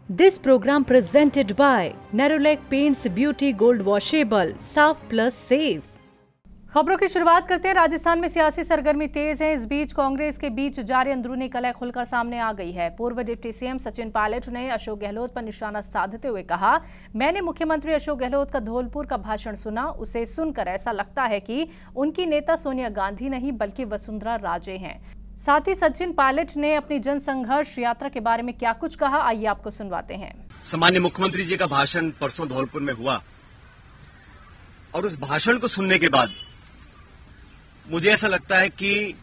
This program presented by Nerolac Paints Beauty Gold Washable Saaf Plus Safe। खबरों की शुरुआत करते हैं। राजस्थान में सियासी सरगर्मी तेज है। इस बीच कांग्रेस के बीच जारी अंदरूनी कलह खुलकर सामने आ गई है। पूर्व डिप्टी सीएम सचिन पायलट ने अशोक गहलोत पर निशाना साधते हुए कहा, मैंने मुख्यमंत्री अशोक गहलोत का धौलपुर का भाषण सुना। उसे सुनकर ऐसा लगता है कि उनकी नेता सोनिया गांधी नहीं बल्कि वसुंधरा राजे हैं। साथ ही सचिन पायलट ने अपनी जन संघर्ष यात्रा के बारे में क्या कुछ कहा, आइए आपको सुनवाते हैं। सम्माननीय मुख्यमंत्री जी का भाषण परसों धौलपुर में हुआ और उस भाषण को सुनने के बाद मुझे ऐसा लगता है कि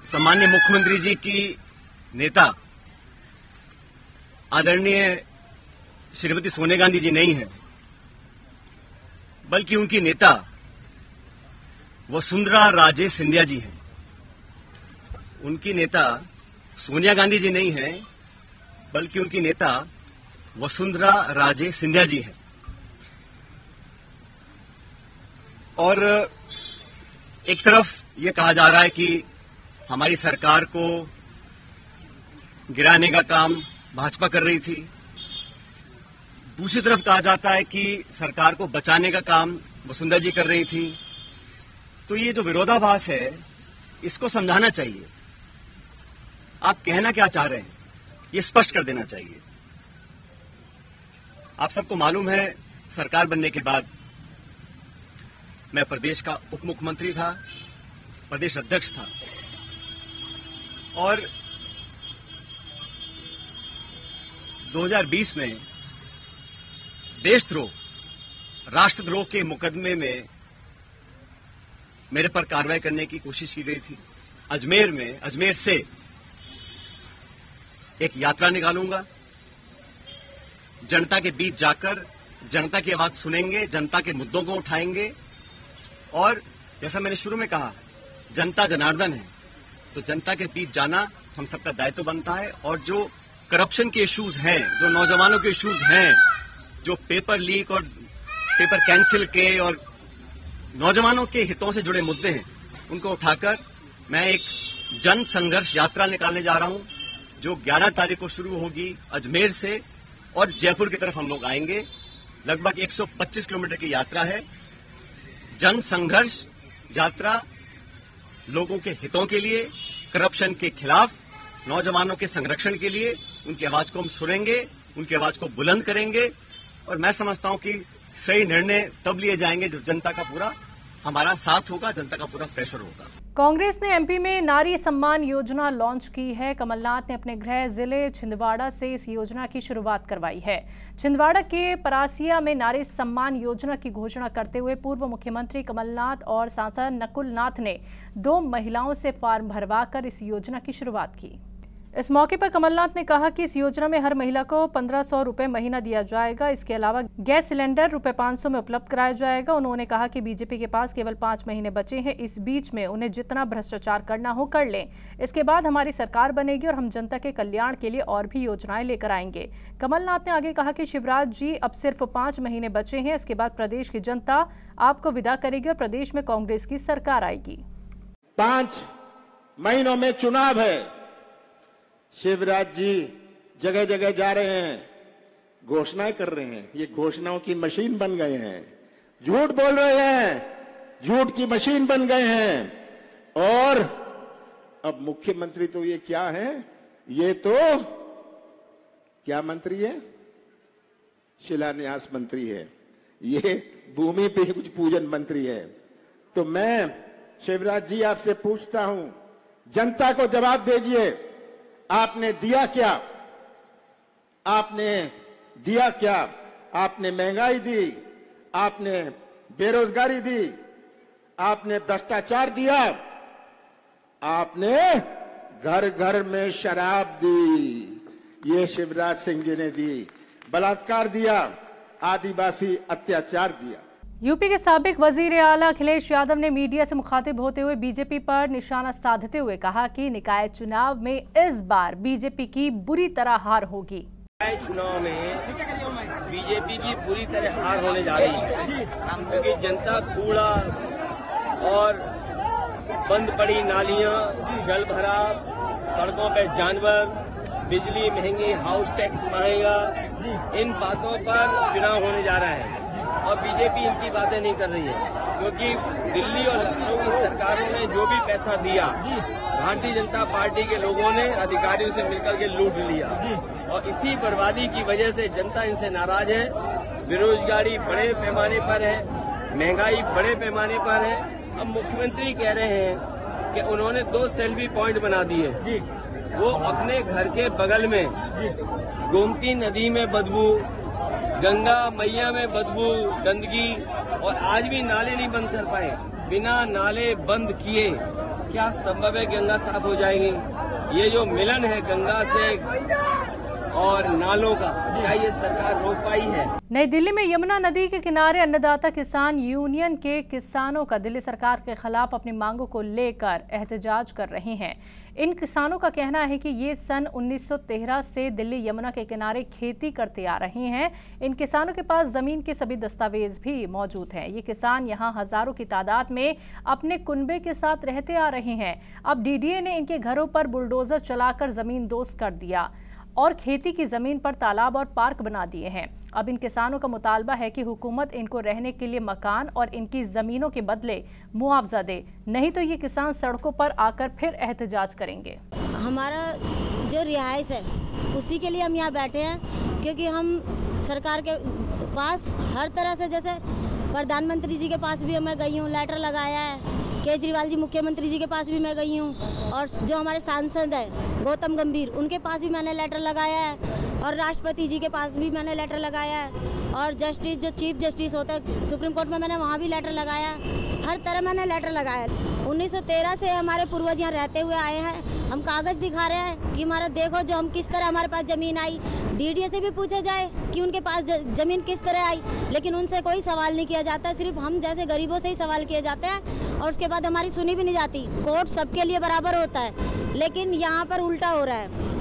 सम्माननीय मुख्यमंत्री जी की नेता आदरणीय श्रीमती सोनिया गांधी जी नहीं है, बल्कि उनकी नेता वसुंधरा राजे सिंधिया जी हैं। उनकी नेता सोनिया गांधी जी नहीं है, बल्कि उनकी नेता वसुंधरा राजे सिंधिया जी हैं। और एक तरफ ये कहा जा रहा है कि हमारी सरकार को गिराने का काम भाजपा कर रही थी, दूसरी तरफ कहा जाता है कि सरकार को बचाने का काम वसुंधरा जी कर रही थी। तो ये जो विरोधाभास है, इसको समझाना चाहिए। आप कहना क्या चाह रहे हैं, ये स्पष्ट कर देना चाहिए। आप सबको मालूम है, सरकार बनने के बाद मैं प्रदेश का उप मुख्यमंत्री था, प्रदेश अध्यक्ष था और 2020 में देशद्रोह, राष्ट्रद्रोह के मुकदमे में मेरे पर कार्रवाई करने की कोशिश की गई थी। अजमेर से एक यात्रा निकालूंगा, जनता के बीच जाकर जनता की आवाज सुनेंगे, जनता के मुद्दों को उठाएंगे और जैसा मैंने शुरू में कहा, जनता जनार्दन है, तो जनता के बीच जाना हम सबका दायित्व बनता है। और जो करप्शन के इश्यूज हैं, जो नौजवानों के इश्यूज हैं, जो पेपर लीक और पेपर कैंसिल के और नौजवानों के हितों से जुड़े मुद्दे हैं, उनको उठाकर मैं एक जन संघर्ष यात्रा निकालने जा रहा हूं, जो 11 तारीख को शुरू होगी अजमेर से और जयपुर की तरफ हम लोग आएंगे। लगभग 125 किलोमीटर की यात्रा है। जन संघर्ष यात्रा लोगों के हितों के लिए, करप्शन के खिलाफ, नौजवानों के संरक्षण के लिए। उनकी आवाज को हम सुनेंगे, उनकी आवाज को बुलंद करेंगे और मैं समझता हूं कि सही निर्णय तब लिए जाएंगे जब जनता का पूरा हमारा साथ होगा, जनता का पूरा प्रेशर होगा। कांग्रेस ने एमपी में नारी सम्मान योजना लॉन्च की है। कमलनाथ ने अपने गृह जिले छिंदवाड़ा से इस योजना की शुरुआत करवाई है। छिंदवाड़ा के परासिया में नारी सम्मान योजना की घोषणा करते हुए पूर्व मुख्यमंत्री कमलनाथ और सांसद नकुल नाथ ने 2 महिलाओं से फॉर्म भरवाकर इस योजना की शुरुआत की। इस मौके पर कमलनाथ ने कहा कि इस योजना में हर महिला को 1500 रुपए महीना दिया जाएगा। इसके अलावा गैस सिलेंडर रुपए 500 में उपलब्ध कराया जाएगा। उन्होंने कहा कि बीजेपी के पास केवल 5 महीने बचे हैं। इस बीच में उन्हें जितना भ्रष्टाचार करना हो कर लें। इसके बाद हमारी सरकार बनेगी और हम जनता के कल्याण के लिए और भी योजनाएं लेकर आएंगे। कमलनाथ ने आगे कहा कि शिवराज जी, अब सिर्फ 5 महीने बचे हैं। इसके बाद प्रदेश की जनता आपको विदा करेगी और प्रदेश में कांग्रेस की सरकार आएगी। 5 महीनों में चुनाव है। शिवराज जी जगह जगह जा रहे हैं, घोषणाएं कर रहे हैं। ये घोषणाओं की मशीन बन गए हैं, झूठ बोल रहे हैं, झूठ की मशीन बन गए हैं। और अब मुख्यमंत्री तो ये क्या है, ये तो क्या मंत्री है, शिलान्यास मंत्री है, ये भूमि पे कुछ पूजन मंत्री है। तो मैं शिवराज जी आपसे पूछता हूं, जनता को जवाब दीजिए, आपने दिया क्या? आपने दिया क्या? आपने महंगाई दी, आपने बेरोजगारी दी, आपने भ्रष्टाचार दिया, आपने घर घर में शराब दी, ये शिवराज सिंह जी ने दी, बलात्कार दिया, आदिवासी अत्याचार दिया। यूपी के साबिक वजीर आला अखिलेश यादव ने मीडिया से मुखातिब होते हुए बीजेपी पर निशाना साधते हुए कहा कि निकाय चुनाव में इस बार बीजेपी की बुरी तरह हार होगी। निकाय चुनाव में बीजेपी की बुरी तरह हार होने जा रही है, क्योंकि जनता कूड़ा और बंद पड़ी नालियां, जल भराव, सड़कों पे जानवर, बिजली महंगी, हाउस टैक्स महंगा, इन बातों पर चुनाव होने जा रहा है और बीजेपी इनकी बातें नहीं कर रही है, क्योंकि दिल्ली और लखनऊ की सरकारों ने जो भी पैसा दिया भारतीय जनता पार्टी के लोगों ने अधिकारियों से मिलकर के लूट लिया और इसी बर्बादी की वजह से जनता इनसे नाराज है। बेरोजगारी बड़े पैमाने पर है, महंगाई बड़े पैमाने पर है। अब मुख्यमंत्री कह रहे हैं कि उन्होंने 2 सेल्फी पॉइंट बना दिए। वो अपने घर के बगल में गोमती नदी में बदबू, गंगा मैया में बदबू, गंदगी, और आज भी नाले नहीं बंद कर पाए। बिना नाले बंद किए क्या संभव है गंगा साफ हो जाएगी? ये जो मिलन है गंगा से और नालों का, क्या ये सरकार रोक पाई है? नई दिल्ली में यमुना नदी के किनारे अन्नदाता किसान यूनियन के किसानों का दिल्ली सरकार के खिलाफ अपनी मांगों को लेकर एहतजाज कर रहे हैं। इन किसानों का कहना है कि ये सन 1913 से दिल्ली यमुना के किनारे खेती करते आ रहे हैं। इन किसानों के पास जमीन के सभी दस्तावेज भी मौजूद हैं। ये किसान यहाँ हजारों की तादाद में अपने कुनबे के साथ रहते आ रहे हैं। अब डीडीए ने इनके घरों पर बुलडोजर चलाकर जमीन दोस्त कर दिया और खेती की जमीन पर तालाब और पार्क बना दिए हैं। अब इन किसानों का मुतालबा है कि हुकूमत इनको रहने के लिए मकान और इनकी जमीनों के बदले मुआवजा दे, नहीं तो ये किसान सड़कों पर आकर फिर एहतजाज करेंगे। हमारा जो रिहाइश है उसी के लिए हम यहाँ बैठे हैं, क्योंकि हम सरकार के पास हर तरह से, जैसे प्रधानमंत्री जी के पास भी मैं गई हूँ, लेटर लगाया है, केजरीवाल जी मुख्यमंत्री जी के पास भी मैं गई हूँ, और जो हमारे सांसद हैं गौतम गंभीर उनके पास भी मैंने लेटर लगाया है, और राष्ट्रपति जी के पास भी मैंने लेटर लगाया है, और जस्टिस जो चीफ जस्टिस होता है सुप्रीम कोर्ट में मैंने वहाँ भी लेटर लगाया है। हर तरह मैंने लेटर लगाया है। 1913 से हमारे पूर्वज यहाँ रहते हुए आए हैं। हम कागज़ दिखा रहे हैं कि हमारा देखो जो हम किस तरह हमारे पास ज़मीन आई। डीडीए से भी पूछा जाए कि उनके पास ज़मीन किस तरह आई, लेकिन उनसे कोई सवाल नहीं किया जाता। सिर्फ हम जैसे गरीबों से ही सवाल किए जाते हैं और उसके बाद हमारी सुनी भी नहीं जाती। कोर्ट सबके लिए बराबर होता है, लेकिन यहाँ पर उल्टा हो रहा है।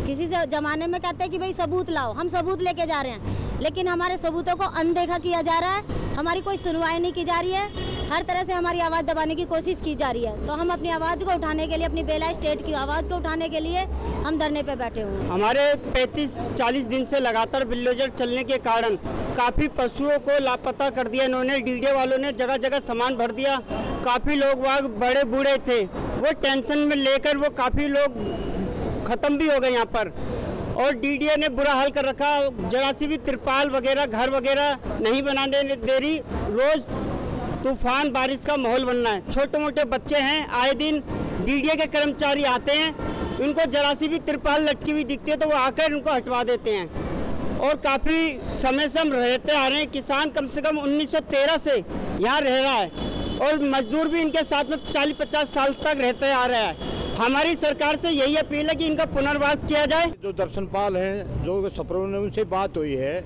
किसी से ज़माने में कहते हैं कि भाई सबूत लाओ, हम सबूत लेके जा रहे हैं, लेकिन हमारे सबूतों को अनदेखा किया जा रहा है। हमारी कोई सुनवाई नहीं की जा रही है। हर तरह से हमारी आवाज़ दबाने की कोशिश की जा रही है। तो हम अपनी आवाज़ को उठाने के लिए, अपनी बेला स्टेट की आवाज़ को उठाने के लिए हम धरने पे बैठे हुए हैं। हमारे 35-40 दिन से लगातार बुलडोजर चलने के कारण काफ़ी पशुओं को लापता कर दिया इन्होंने। डीडीए वालों ने जगह जगह सामान भर दिया। काफ़ी लोग वहाँ बड़े बूढ़े थे, वो टेंशन में लेकर वो काफ़ी लोग ख़त्म भी हो गए यहाँ पर। और डीडीए ने बुरा हाल कर रखा। जरा सी भी तिरपाल वगैरह, घर वगैरह नहीं बनाने दे रही। रोज़ तूफान बारिश का माहौल बनना है। छोटे मोटे बच्चे हैं, आए दिन डीडीए के कर्मचारी आते हैं, उनको जरा सी भी तिरपाल लटकी हुई दिखती है तो वो आकर उनको हटवा देते हैं। और काफ़ी समय से हम रहते आ रहे हैं। किसान कम से कम 1913 से यहाँ रह रहा है और मजदूर भी इनके साथ में 40-50 साल तक रहते आ रहा है। हमारी सरकार से यही अपील है कि इनका पुनर्वास किया जाए। जो दर्शनपाल हैं, जो सप्रो ने उनसे बात हुई है,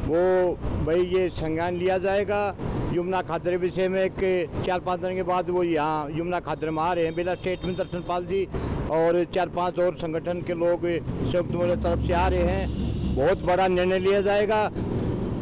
वो भाई ये संज्ञान लिया जाएगा। यमुना खादरे विषय में 4-5 दिन के बाद वो यहाँ यमुना खादरे में आ रहे हैं। बेला स्टेट में दर्शनपाल जी और 4-5 और संगठन के लोग संयुक्त मोर्चा तरफ से आ रहे हैं। बहुत बड़ा निर्णय लिया जाएगा।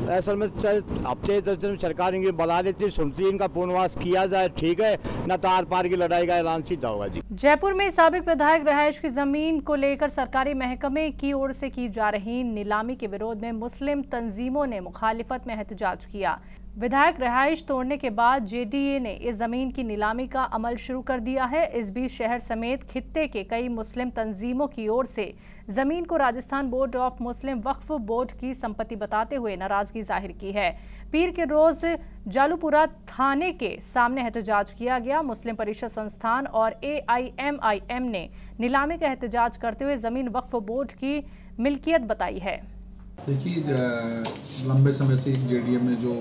असल में हफ्ते 10 दिन सरकार इनकी बुला लेती, सुनती, इनका पुनर्वास किया जाए, ठीक है, न तो आर पार की लड़ाई का ऐलान सीधा होगा। जी, जयपुर में साबिक विधायक रहायश की जमीन को लेकर सरकारी महकमे की ओर से की जा रही नीलामी के विरोध में मुस्लिम तंजीमों ने मुखालिफत में एहतजाज किया। विधायक रहायश तोड़ने के बाद जेडीए ने इस जमीन की नीलामी का अमल शुरू कर दिया है। इस बीच शहर समेत खित्ते के कई मुस्लिम तंजीमों की ओर से जमीन को Rajasthan board of Muslim Waqf board की संपत्ति बताते हुए नाराजगी जाहिर की है। पीर के रोज जालूपुरा थाने के सामने एहतजाज किया गया। मुस्लिम परिषद संस्थान और AIMIM ने नीलामी का एहतजाज करते हुए जमीन वक्फ बोर्ड की मिल्कियत बताई है। देखिए, लंबे समय से जेडीए में जो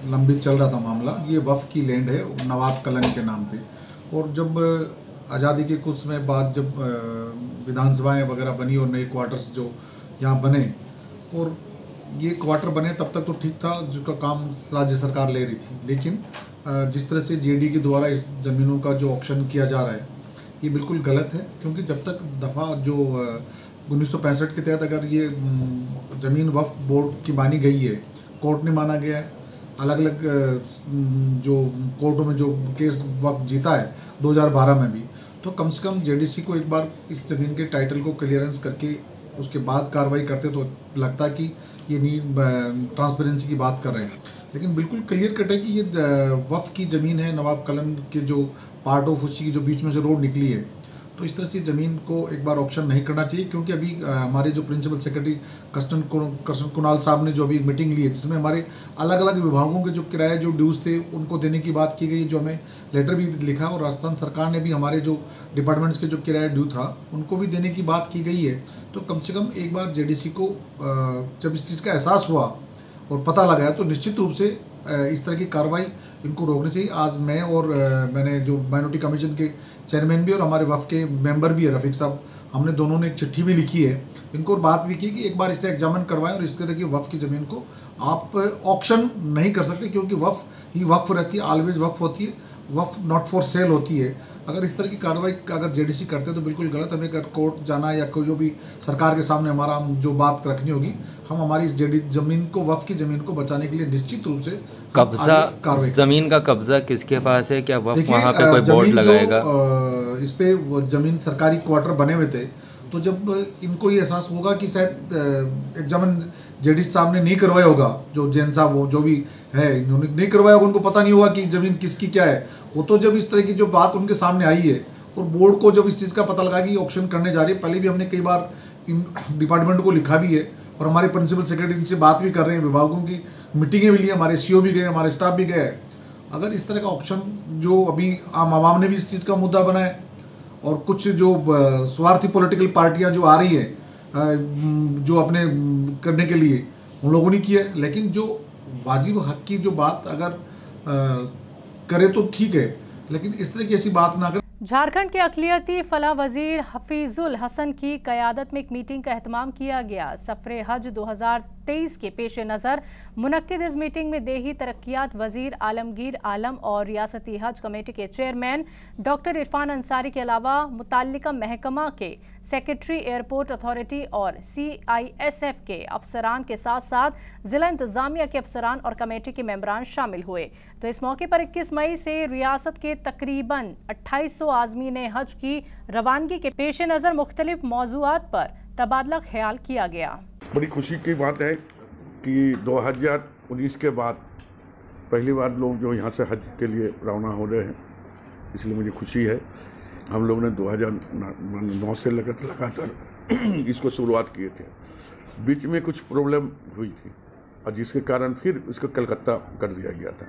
लंबित चल रहा था मामला, ये वक्फ की लैंड है नवाब कलन के नाम पे। और जब आज़ादी के कुछ समय बाद जब विधानसभाएं वगैरह बनी और नए क्वार्टर्स जो यहाँ बने, और ये क्वार्टर बने तब तक तो ठीक था, जिसका काम राज्य सरकार ले रही थी। लेकिन जिस तरह से जेडीए के द्वारा इस ज़मीनों का जो ऑक्शन किया जा रहा है, ये बिल्कुल गलत है। क्योंकि जब तक दफ़ा जो 1965 के तहत अगर ये ज़मीन वक्फ बोर्ड की मानी गई है, कोर्ट ने माना गया है, अलग अलग जो कोर्टों में जो केस वक्फ जीता है 2012 में भी, तो कम से कम जेडीसी को एक बार इस ज़मीन के टाइटल को क्लियरेंस करके उसके बाद कार्रवाई करते तो लगता कि ये नहीं ट्रांसपेरेंसी की बात कर रहे हैं। लेकिन बिल्कुल क्लियर कट है कि ये वफ़ की ज़मीन है, नवाब कलन के जो पार्ट ऑफ उसकी जो बीच में से रोड निकली है, तो इस तरह से ज़मीन को एक बार ऑक्शन नहीं करना चाहिए। क्योंकि अभी हमारे जो प्रिंसिपल सेक्रेटरी कृष्ण कुणाल साहब ने जो अभी मीटिंग ली है, जिसमें हमारे अलग अलग विभागों के जो किराए जो ड्यूज़ थे उनको देने की बात की गई, जो हमें लेटर भी लिखा, और राजस्थान सरकार ने भी हमारे जो डिपार्टमेंट्स के जो किराया ड्यू था उनको भी देने की बात की गई है। तो कम से कम एक बार जेडीसी को जब इस चीज़ का एहसास हुआ और पता लगाया तो निश्चित रूप से इस तरह की कार्रवाई इनको रोकनी चाहिए। आज मैं और मैंने जो माइनॉरिटी कमीशन के चेयरमैन भी और हमारे वफ़ के मेंबर भी है रफ़ीक साहब, हमने दोनों ने एक चिट्ठी भी लिखी है, इनको बात भी की कि एक बार इससे एग्जामिन करवाएं और इस तरह की वफ़ की ज़मीन को आप ऑक्शन नहीं कर सकते, क्योंकि वफ़ ही वफ़ रहती है, ऑलवेज वफ़ होती है, वफ़ नॉट फॉर सेल होती है। अगर इस तरह की कार्रवाई अगर जेडीसी करते हैं तो बिल्कुल गलत। हमें अगर कोर्ट जाना या कोई जो भी सरकार के सामने हमारा हम जो बात रखनी होगी, हम हमारी इस ज़मीन को, वफ़ की ज़मीन को बचाने के लिए निश्चित रूप से कब्जा, ज़मीन का कब्जा किसके पास है? क्या वफ़ वहाँ पे कोई बोर्ड लगाएगा? इस पे वो ज़मीन सरकारी क्वार्टर बने हुए थे, तो जब इनको ये एहसास होगा कि शायद एग्जामिन जेडीसी साहब ने नहीं करवाया होगा, जो जैन साहब वो जो भी है इन्होंने नहीं करवाया होगा, उनको पता नहीं होगा कि ज़मीन किसकी क्या है। वो तो जब इस तरह की जो बात उनके सामने आई है और बोर्ड को जब इस चीज़ का पता लगा कि ऑक्शन करने जा रही है, पहले भी हमने कई बार इन डिपार्टमेंट को लिखा भी है और हमारे प्रिंसिपल सेक्रेटरी इनसे बात भी कर रहे हैं, विभागों की मीटिंगें भी ली, हमारे सीओ भी गए, हमारे स्टाफ भी गए। अगर इस तरह का ऑक्शन जो अभी आम आवाम ने भी इस चीज़ का मुद्दा बनाया और कुछ जो स्वार्थी पॉलिटिकल पार्टियां जो आ रही है जो अपने करने के लिए उन लोगों ने किया, लेकिन जो वाजिब हक की जो बात अगर करे तो ठीक है, लेकिन इस तरह की ऐसी बात ना करें। झारखंड के अक़लियती फलाह वजीर हफीजुल हसन की क़यादत में एक मीटिंग का एहतमाम किया गया। सफ़रे हज 2023 के पेश नज़र मुनक्किद इस मीटिंग में देही तरक्कियात वजीर आलमगीर आलम और रियासती हज कमेटी के चेयरमैन डॉक्टर इरफान अंसारी के अलावा मुताल्लिका महकमा के सेक्रेटरी, एयरपोर्ट अथॉरिटी और CISF के अफसरान के साथ साथ ज़िला इंतज़ामिया के अफसरान और कमेटी के मेंबरान शामिल हुए। तो इस मौके पर 21 मई से रियासत के तकरीबन 2800 आज़मीन हज की रवानगी के पेश नज़र मुख्तलिफ मौज़ूआत पर तबादला ख्याल किया गया। बड़ी खुशी की बात है कि 2019 के बाद पहली बार लोग जो यहाँ से हज के लिए रवाना हो रहे हैं, इसलिए मुझे खुशी है। हम लोग ने 2009 से लगातार इसको शुरुआत किए थे। बीच में कुछ प्रॉब्लम हुई थी और जिसके कारण फिर इसको कलकत्ता कर दिया गया था।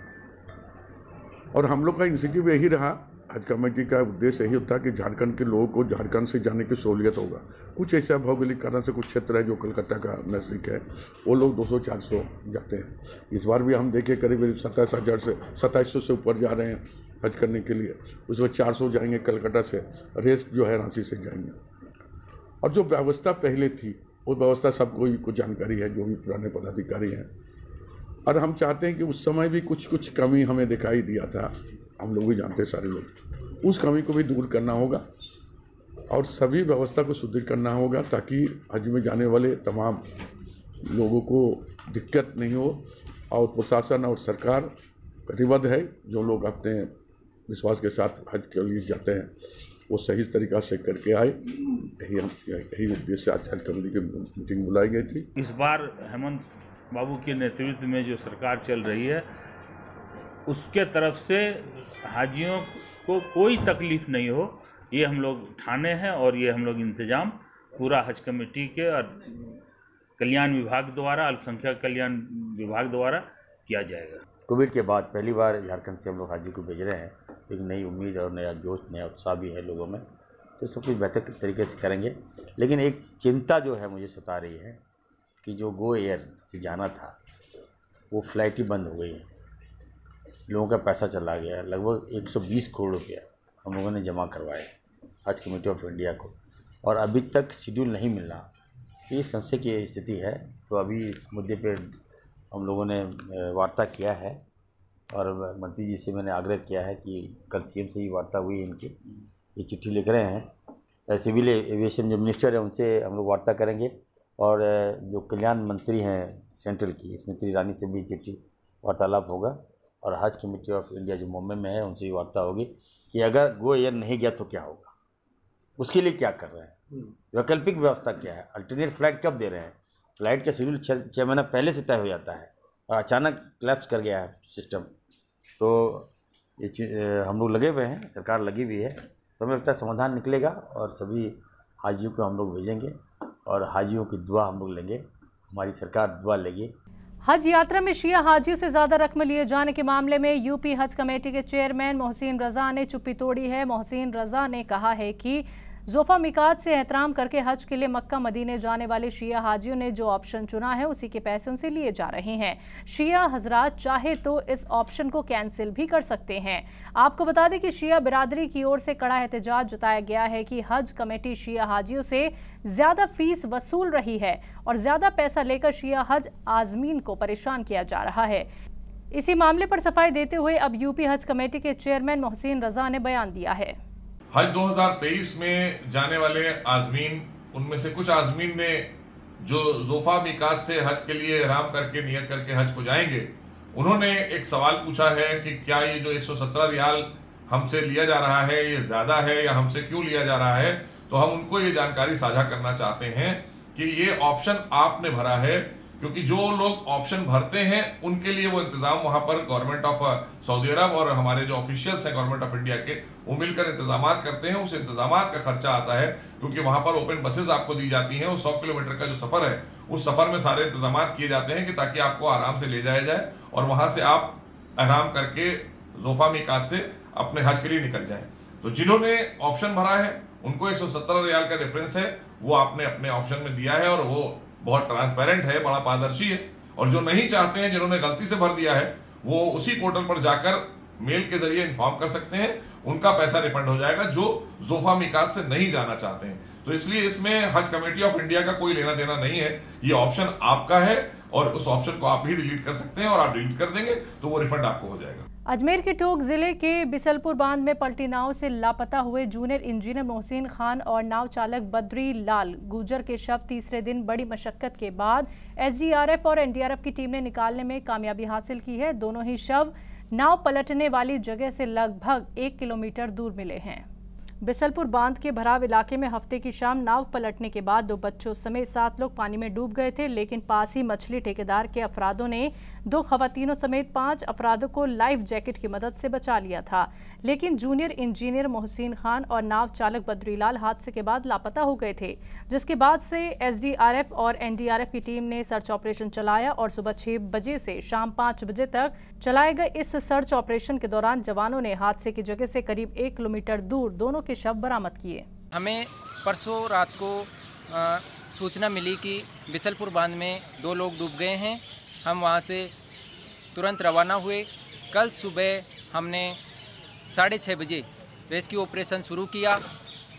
और हम लोग का इनिशिएटिव यही रहा, हज कमेटी का उद्देश्य यही होता है कि झारखंड के लोगों को झारखंड से जाने की सहूलियत होगा। कुछ ऐसा भौगोलिक कारण से कुछ क्षेत्र है जो कलकत्ता का नज़दीक है, वो लोग 200-400 जाते हैं। इस बार भी हम देखे करीब 27,000 से 2700 से ऊपर जा रहे हैं हज करने के लिए। उसमें 400 जाएंगे कलकत्ता से, रेस्ट जो है रांची से जाएंगे। और जो व्यवस्था पहले थी वो व्यवस्था सबको को जानकारी है, जो भी पुराने पदाधिकारी हैं। और हम चाहते हैं कि उस समय भी कुछ कमी हमें दिखाई दिया था, हम लोग भी जानते हैं, सारे लोग, उस कमी को भी दूर करना होगा और सभी व्यवस्था को सुदृढ़ करना होगा ताकि हज में जाने वाले तमाम लोगों को दिक्कत नहीं हो। और प्रशासन और सरकार प्रतिबद्ध है, जो लोग अपने विश्वास के साथ हज के लिए जाते हैं वो सही तरीक़ा से करके आए। यही उद्देश्य से आज हज कमेटी की मीटिंग बुलाई गई थी। इस बार हेमंत बाबू के नेतृत्व में जो सरकार चल रही है उसके तरफ से हाजियों को कोई तकलीफ नहीं हो, ये हम लोग ठाने हैं और ये हम लोग इंतज़ाम पूरा हज कमेटी के और कल्याण विभाग द्वारा, अल्पसंख्यक कल्याण विभाग द्वारा किया जाएगा। कोविड के बाद पहली बार झारखंड से हम लोग हाजी को भेज रहे हैं। एक नई उम्मीद और नया जोश, नया उत्साह भी है लोगों में, तो सब कुछ बेहतर तरीके से करेंगे। लेकिन एक चिंता जो है मुझे सता रही है कि जो गो एयर से जाना था वो फ्लाइट ही बंद हो गई है। लोगों का पैसा चला गया, लगभग 120 करोड़ रुपया हम लोगों ने जमा करवाए हज कमेटी ऑफ इंडिया को, और अभी तक शेड्यूल नहीं मिल रहा। ये संशय की स्थिति है। तो अभी इस मुद्दे पर हम लोगों ने वार्ता किया है और मंत्री जी से मैंने आग्रह किया है कि कल CM से ही वार्ता हुई इनकी, ये चिट्ठी लिख रहे हैं। सिविल एविएशन जो मिनिस्टर है उनसे हम लोग वार्ता करेंगे और जो कल्याण मंत्री हैं सेंट्रल की, स्मृति ईरानी से भी चिट्ठी वार्तालाप होगा और हज कमेटी ऑफ इंडिया जो मुंबई में है उनसे भी वार्ता होगी कि अगर गो एयर नहीं गया तो क्या होगा। उसके लिए क्या कर रहे हैं, वैकल्पिक व्यवस्था क्या है, अल्टरनेट फ्लाइट कब दे रहे हैं। फ्लाइट का शेड्यूल 6 महीना पहले से तय हो जाता है और अचानक क्लैप्स कर गया है सिस्टम। तो ये हम लोग लगे हुए हैं, सरकार लगी हुई है, तो हमें लगता है समाधान निकलेगा और सभी हाजियों को हम लोग भेजेंगे और हाजियों की दुआ हम लोग लेंगे, हमारी सरकार दुआ लेगी। हज यात्रा में शिया हाजियों से ज्यादा रकम लिए जाने के मामले में यूपी हज कमेटी के चेयरमैन मोहसिन रजा ने चुप्पी तोड़ी है। मोहसिन रजा ने कहा है कि ज़ोफ़ा मिकात से एहतराम करके हज के लिए मक्का मदीने जाने वाले शिया हाजियों ने जो ऑप्शन चुना है उसी के पैसे उनसे लिए जा रहे हैं। शिया हजरात चाहे तो इस ऑप्शन को कैंसिल भी कर सकते हैं। आपको बता दें कि शिया बिरादरी की ओर से कड़ा एहतजाज जताया गया है कि हज कमेटी शिया हाजियों से ज्यादा फीस वसूल रही है और ज्यादा पैसा लेकर शिया हज आजमीन को परेशान किया जा रहा है। इसी मामले पर सफाई देते हुए अब यूपी हज कमेटी के चेयरमैन मोहसिन रजा ने बयान दिया है। हज 2023 में जाने वाले आजमीन, उनमें से कुछ आजमीन ने जो ज़ोफ़ा मिकात से हज के लिए इहराम करके नियत करके हज को जाएंगे, उन्होंने एक सवाल पूछा है कि क्या ये जो 117 रियाल हमसे लिया जा रहा है ये ज़्यादा है या हमसे क्यों लिया जा रहा है। तो हम उनको ये जानकारी साझा करना चाहते हैं कि ये ऑप्शन आपने भरा है, क्योंकि जो लोग ऑप्शन भरते हैं उनके लिए वो इंतजाम वहां पर गवर्नमेंट ऑफ सऊदी अरब और हमारे जो ऑफिशियल्स हैं गवर्नमेंट ऑफ इंडिया के, वो मिलकर इंतजाम करते हैं। उस इंतजाम का खर्चा आता है, क्योंकि वहां पर ओपन बसेस आपको दी जाती हैं। वो 100 किलोमीटर का जो सफर है उस सफर में सारे इंतजाम किए जाते हैं कि ताकि आपको आराम से ले जाया जाए और वहां से आप एहराम करके ज़ोफ़ा मिकात से अपने हज के लिए निकल जाएं। तो जिन्होंने ऑप्शन भरा है उनको 117 रियाल का डिफरेंस है, वो आपने अपने ऑप्शन में दिया है और वो बहुत ट्रांसपेरेंट है, बड़ा पारदर्शी है। और जो नहीं चाहते हैं, जिन्होंने गलती से भर दिया है, वो उसी पोर्टल पर जाकर मेल के जरिए इन्फॉर्म कर सकते हैं, उनका पैसा रिफंड हो जाएगा जो ज़ोफ़ा मिकात से नहीं जाना चाहते हैं। तो इसलिए इसमें हज कमेटी ऑफ इंडिया का कोई लेना देना नहीं है, ये ऑप्शन आपका है और उस ऑप्शन को आप ही डिलीट कर सकते हैं और आप डिलीट कर देंगे तो वो रिफंड आपको हो जाएगा। अजमेर के टोक जिले के बिसलपुर बांध में पलटी नाव से लापता हुए जूनियर इंजीनियर मोहसिन खान और नाव चालक बद्री लाल गुजर के शव तीसरे दिन बड़ी मशक्कत के बाद एसडीआरएफ और एनडीआरएफ की टीम ने निकालने में कामयाबी हासिल की है। दोनों ही शव नाव पलटने वाली जगह से लगभग 1 किलोमीटर दूर मिले हैं। बिसलपुर बांध के भराव इलाके में हफ्ते की शाम नाव पलटने के बाद 2 बच्चों समेत 7 लोग पानी में डूब गए थे, लेकिन पास ही मछली ठेकेदार के अफरादों ने 2 खवातीनों समेत 5 अफरादों को लाइफ जैकेट की मदद से बचा लिया था। लेकिन जूनियर इंजीनियर मोहसिन खान और नाव चालक बद्रीलाल हादसे के बाद लापता हो गए थे, जिसके बाद से एसडीआरएफ और एनडीआरएफ की टीम ने सर्च ऑपरेशन चलाया और सुबह 6 बजे से शाम 5 बजे तक चलाए गए इस सर्च ऑपरेशन के दौरान जवानों ने हादसे की जगह से करीब 1 किलोमीटर दूर दोनों के शव बरामद किए। हमें परसों रात को सूचना मिली कि बिसलपुर बांध में 2 लोग डूब गए हैं। हम वहां से तुरंत रवाना हुए। कल सुबह हमने 6:30 बजे रेस्क्यू ऑपरेशन शुरू किया।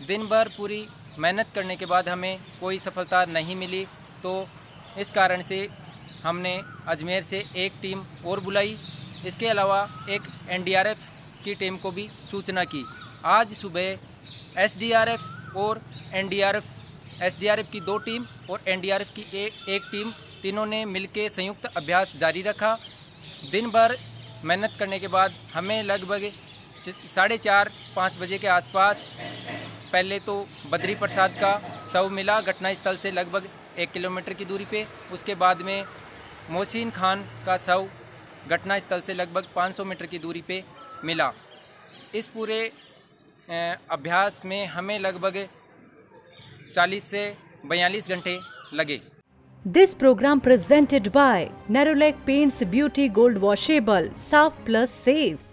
दिन भर पूरी मेहनत करने के बाद हमें कोई सफलता नहीं मिली, तो इस कारण से हमने अजमेर से एक टीम और बुलाई। इसके अलावा एक एनडीआरएफ की टीम को भी सूचना की। आज सुबह एसडीआरएफ और एनडीआरएफ, एसडीआरएफ की 2 टीम और एनडीआरएफ की एक टीम, तीनों ने मिलकर संयुक्त अभ्यास जारी रखा। दिन भर मेहनत करने के बाद हमें लगभग 4:30-5 बजे के आसपास पहले तो बद्री प्रसाद का शव मिला घटनास्थल से लगभग 1 किलोमीटर की दूरी पे। उसके बाद में मोहसिन खान का शव घटनास्थल से लगभग 500 मीटर की दूरी पे मिला। इस पूरे अभ्यास में हमें लगभग 40 से 42 घंटे लगे। This program presented by Nerolac Paints Beauty Gold Washable Soft Plus Safe।